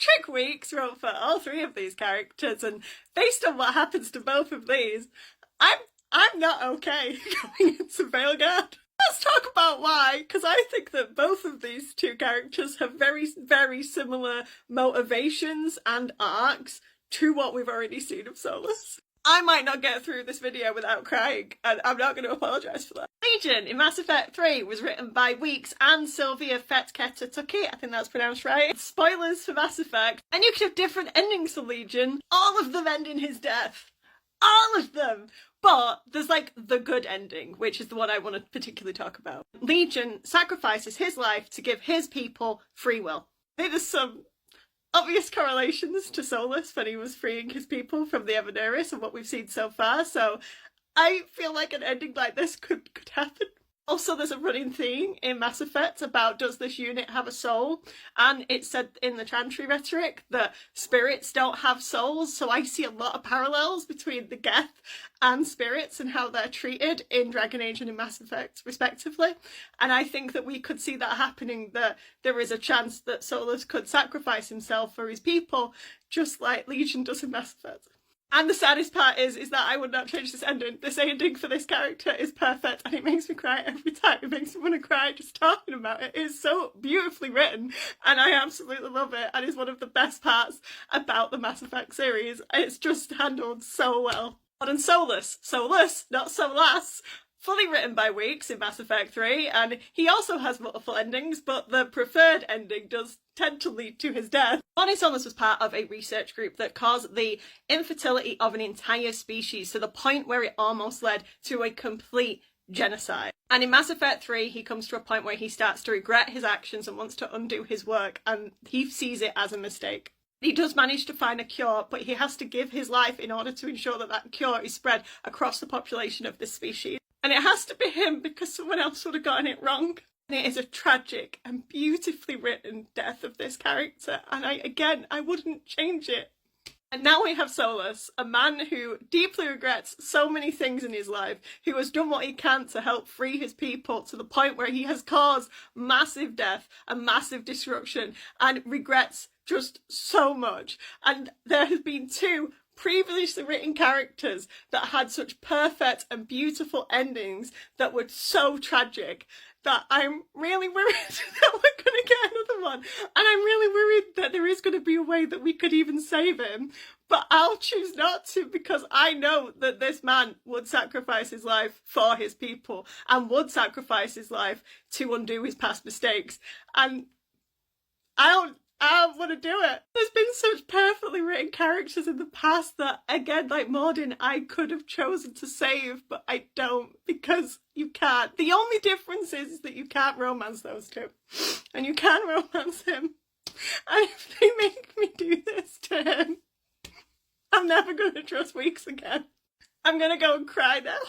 Trick Weeks wrote for all three of these characters, and based on what happens to both of these, I'm not okay going into Veilguard. Let's talk about why, because I think that both of these two characters have very, very similar motivations and arcs to what we've already seen of Solas. I might not get through this video without crying, and I'm not going to apologise for that. Legion in Mass Effect 3 was written by Weeks and Sylvia Fetketa-Tucky, I think that's pronounced right. Spoilers for Mass Effect. And you could have different endings for Legion, all of them end in his death. All of them! But there's like the good ending, which is the one I want to particularly talk about. Legion sacrifices his life to give his people free will. I think there's some obvious correlations to Solas when he was freeing his people from the Everneris and what we've seen so far, so I feel like an ending like this could happen. Also, there's a running theme in Mass Effect about does this unit have a soul, and it's said in the Chantry rhetoric that spirits don't have souls, so I see a lot of parallels between the Geth and spirits and how they're treated in Dragon Age and in Mass Effect respectively, and I think that we could see that happening, that there is a chance that Solas could sacrifice himself for his people just like Legion does in Mass Effect. And the saddest part is that I would not change this ending. This ending for this character is perfect and it makes me cry every time. It makes me want to cry just talking about it. It is so beautifully written and I absolutely love it, and it's one of the best parts about the Mass Effect series. It's just handled so well. Mordin Solus, not Solas. Fully written by Weeks in Mass Effect 3, and he also has multiple endings, but the preferred ending does tend to lead to his death. Mordin Solus was part of a research group that caused the infertility of an entire species to the point where it almost led to a complete genocide. And in Mass Effect 3, he comes to a point where he starts to regret his actions and wants to undo his work, and he sees it as a mistake. He does manage to find a cure, but he has to give his life in order to ensure that that cure is spread across the population of this species. And it has to be him because someone else would have gotten it wrong. And it is a tragic and beautifully written death of this character. And I wouldn't change it. And now we have Solas, a man who deeply regrets so many things in his life, who has done what he can to help free his people to the point where he has caused massive death and massive destruction and regrets just so much. And there has been two previously written characters that had such perfect and beautiful endings that were so tragic that I'm really worried that we're going to get another one. And I'm really worried that there is going to be a way that we could even save him. But I'll choose not to, because I know that this man would sacrifice his life for his people and would sacrifice his life to undo his past mistakes. And I don't want to do it. There's been such perfectly written characters in the past that, again, like Mordin, I could have chosen to save, but I don't, because you can't. The only difference is that you can't romance those two. And you can romance him. And if they make me do this to him, I'm never going to trust Weeks again. I'm going to go and cry now.